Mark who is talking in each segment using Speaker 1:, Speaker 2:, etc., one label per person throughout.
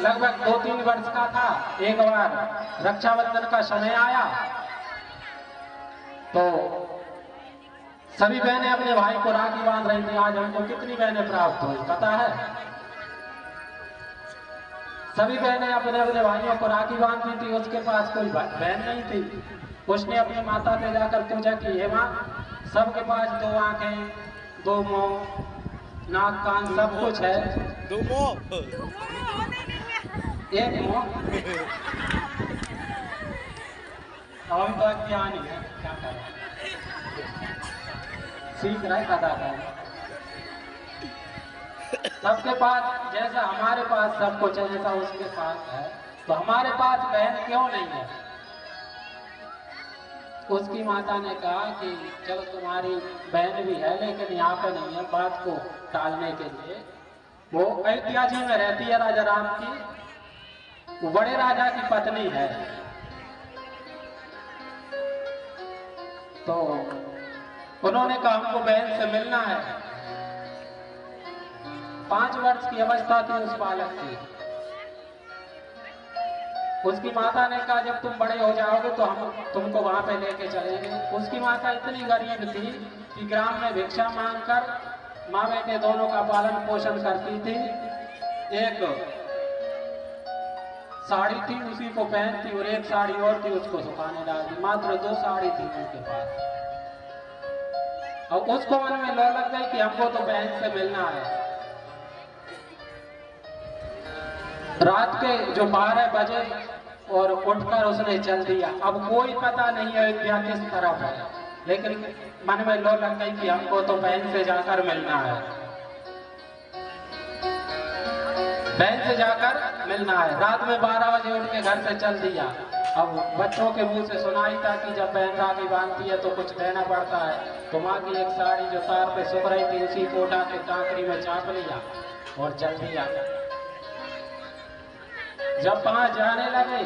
Speaker 1: लगभग 2-3 वर्ष का था, एक बार रक्षाबंधन का समय आया तो सभी बहनें अपने भाई को राखी बांध रही थी। आज हमको कितनी बहनें प्राप्त हुई पता है? सभी बहनें अपने अपने भाइयों को राखी बांधती थी। उसके पास कोई बहन नहीं थी। उसने अपनी माता पे जाकर पूछा कि हे माँ, सबके पास 2 आंखें, 2 मुंह, नाक कान सब कुछ है,
Speaker 2: 2 मुंह,
Speaker 1: 1 मुंह। हम तो ज्ञानी है, क्या करें, सीख रहे कदा कर। सबके पास जैसा हमारे पास सब कुछ है, जैसा उसके पास है, तो हमारे पास बहन क्यों नहीं है? उसकी माता ने कहा कि चलो तुम्हारी बहन भी है लेकिन यहाँ पे नहीं है। बात को टालने के लिए वो अयोध्या जी में रहती है, राजा राम की, वो बड़े राजा की पत्नी है। तो उन्होंने कहा हमको बहन से मिलना है। 5 वर्ष की अवस्था थी उस बालक की। उसकी माता ने कहा जब तुम बड़े हो जाओगे तो हम तुमको वहां पे लेके चलेंगे। उसकी माता इतनी गरीब थी कि ग्राम में भिक्षा मांगकर माँ बेटे दोनों का पालन पोषण करती थी। एक साड़ी थी, उसी को पहनती, और एक साड़ी और थी, उसको सुखाने डालती। मात्र 2 साड़ी थी उनके पास। और उसको मन में लौ लग गई कि हमको तो बहन से मिलना है। रात के जो 12 बजे और उठकर उसने चल दिया। अब कोई पता नहीं अयोध्या किस तरफ है, लेकिन मन में लौ लग गई कि हमको तो बहन से जाकर मिलना है, बहन से जाकर मिलना है। रात में 12 बजे उठ के घर से चल दिया। अब बच्चों के मुंह से सुनाई था कि जब बहन राखी बांधती है तो कुछ देना पड़ता है। तो माँ की एक साड़ी जो तार पे सूख रही थी उसी को उठा के कांकरी में चाप लिया और चल दिया। जब वहां जाने लगे,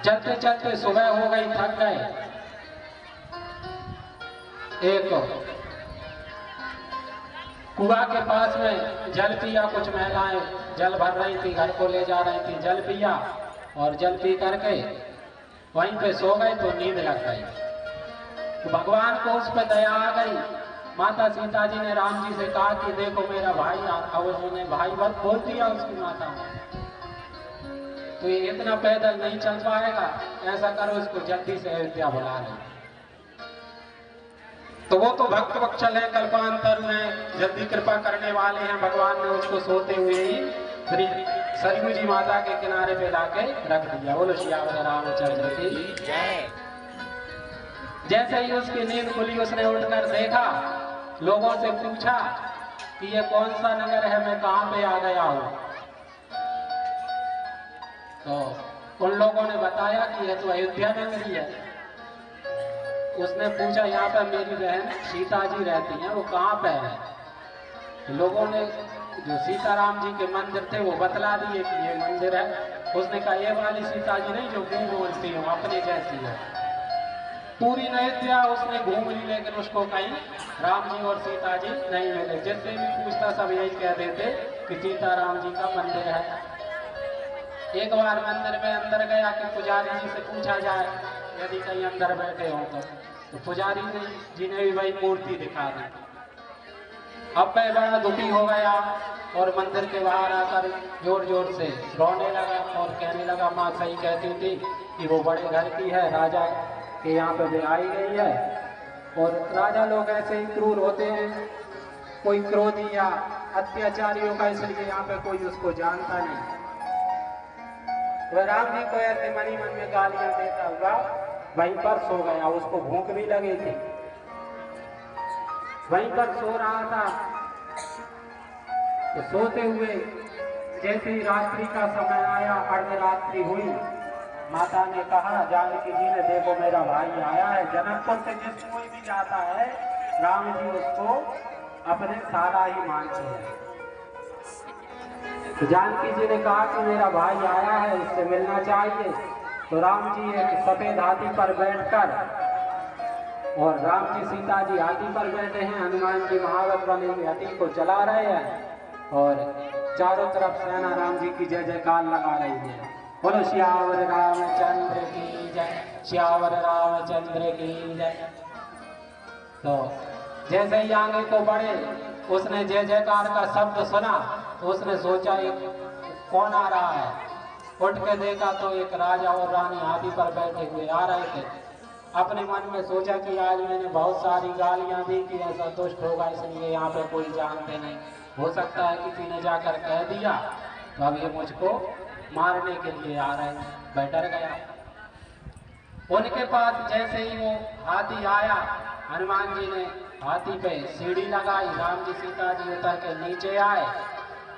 Speaker 1: चलते चलते सुबह हो गई, थक गए। एक कुआं के पास में जल पिया। कुछ महिलाएं जल भर रही थी, घर को ले जा रही थी। जल पिया और जल पी करके वहीं पे सो गए तो नींद लग गई। तो भगवान को उस पर दया आ गई। माता सीता जी ने राम जी से कहा कि देखो मेरा भाई, और उन्होंने भाई बस बोल दिया उसकी माता ने, तो ये इतना पैदल नहीं चल पाएगा, ऐसा करो इसको जल्दी से अयोध्या बुला ले। तो वो तो भक्त वत्सल है, कल्पांतर में जल्दी कृपा करने वाले हैं। भगवान ने उसको सोते हुए ही श्री सरयू जी माता के किनारे पे लाके रख दिया। बोलो सियावर रामचंद्र की जय। जैसे ही उसकी नींद खुली उसने उठकर देखा, लोगों से पूछा कि ये कौन सा नगर है, मैं कहां पे आ गया हूं। तो उन लोगों ने बताया कि यह तो अयोध्या नगरी है। उसने पूछा यहाँ पर मेरी बहन सीता जी रहती हैं, वो कहाँ पे है। लोगों ने जो सीताराम जी के मंदिर थे वो बतला दिए कि ये मंदिर है। उसने कहा ये वाली सीता जी नहीं जो घूम बोलती हूँ, अपने जैसी है। पूरी अयोध्या उसने घूम ली लेकिन उसको कहीं राम जी और सीता जी नहीं मिले। जिससे भी पूछता सब यही कह देते कि सीताराम जी का मंदिर है। एक बार मंदिर में अंदर गया कि पुजारी जी से पूछा जाए यदि कहीं अंदर बैठे हो तो पुजारी जी ने भी वही मूर्ति दिखा दी। अब मैं बड़ा दुखी हो गया और मंदिर के बाहर आकर जोर जोर से रोने लगा और कहने लगा माँ सही कहती थी कि वो बड़े घर की है, राजा के यहाँ पे भी आई गई है। और राजा लोग ऐसे ही क्रूर होते हैं, कोई क्रोधी या अत्याचारियों का, इसलिए यहाँ पे कोई उसको जानता नहीं। वह राम जी को ऐसे मनी मन में गालियां देता हुआ वहीं पर सो गया। उसको भूख भी लगी थी, वहीं पर सो रहा था। तो सोते हुए जैसे ही रात्रि का समय आया, अर्धरात्रि हुई, माता ने कहा जानकी जी ने देखो मेरा भाई आया है। जनकपुर से जिस कोई भी जाता है राम जी उसको अपने साला ही मानते हैं। तो जानकी जी ने कहा कि मेरा भाई आया है, इससे मिलना चाहिए। तो राम जी एक सफेद हाथी पर बैठकर, और राम जी सीता जी हाथी पर बैठे हैं, हनुमान जी महावत बने हुए हाथी को चला रहे हैं, और चारों तरफ सेना राम जी की जय जयकार लगा रही है। बोलो श्यावर रामचंद्र की जय, श्यावर रामचंद्र की जय। तो जैसे ही आगे को बढ़े उसने जय जयकार का शब्द सुना तो उसने सोचा एक कौन आ रहा है। उठ के देखा तो एक राजा और रानी हाथी पर बैठे हुए आ रहे थे। अपने मन में सोचा कि आज मैंने बहुत सारी गालियां दी कि ऐसा दुष्ट होगा, इसलिए यहाँ पे कोई जानते नहीं, हो सकता है किसी ने जाकर कह दिया तो अब ये मुझको मारने के लिए आ रहे हैं। मैं डर गया। उनके पास जैसे ही वो हाथी आया, हनुमान जी ने हाथी पे सीढ़ी लगाई, राम जी सीता जी उतर के नीचे आए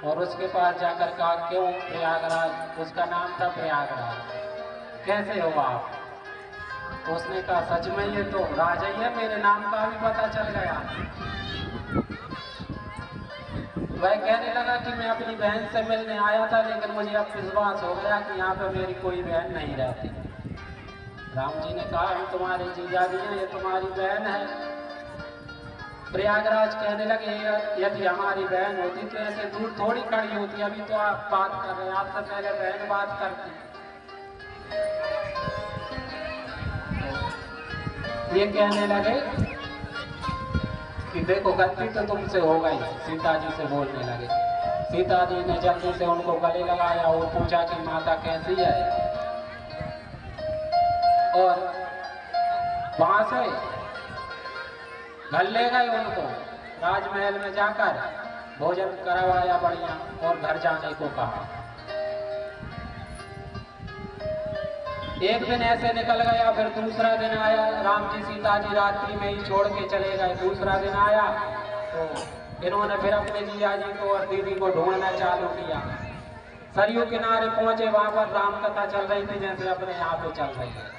Speaker 1: और उसके पास जाकर कहा क्यों प्रयागराज, उसका नाम था प्रयागराज, कैसे हो आप? तो उसने कहा सच में ये तो राजा ही है, मेरे नाम का भी पता चल गया। वह कहने लगा कि मैं अपनी बहन से मिलने आया था, लेकिन मुझे अब विश्वास हो गया कि यहाँ पे मेरी कोई बहन नहीं रहती। राम जी ने कहा हम तुम्हारे जीजाजी हैं, ये तुम्हारी बहन है। प्रयागराज कहने लगे यदि हमारी बहन होती तो ऐसे दूर थोड़ी खड़ी होती, अभी तो आप बात कर रहे हैं, आपसे पहले बहन बात करती। ये कहने लगे कि देखो गलती तो तुमसे हो गई। सीता जी से बोलने लगे। सीता जी ने जल्दी से उनको गले लगाया और पूछा कि माता कैसी है, और वहां से घर ले गए उनको। राजमहल में जाकर भोजन करवाया बढ़िया और घर जाने को कहा। एक दिन ऐसे निकल गया, फिर दूसरा दिन आया, राम जी सीता जी रात्रि में ही छोड़ के चले गए। दूसरा दिन आया तो इन्होंने फिर अपने जिया जी को और दीदी को ढूंढना चालू किया। सरयू किनारे पहुंचे, वहां पर राम कथा चल रही थी जैसे अपने यहाँ पे चल रही है।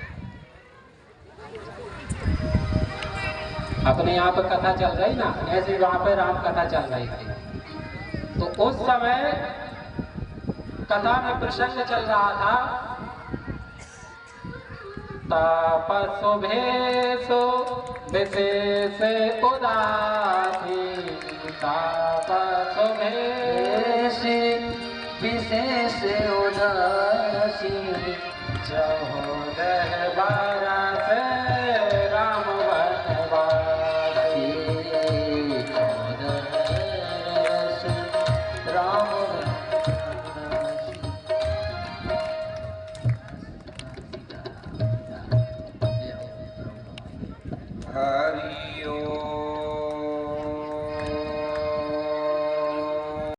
Speaker 1: अपने यहाँ पे कथा चल रही ना, ऐसे वहां पे राम कथा चल रही थी। तो उस समय कथा में प्रसंग चल रहा था तापसो भेषो विशेष उदासी, तापसो भेषि विशेष उदासी, जहो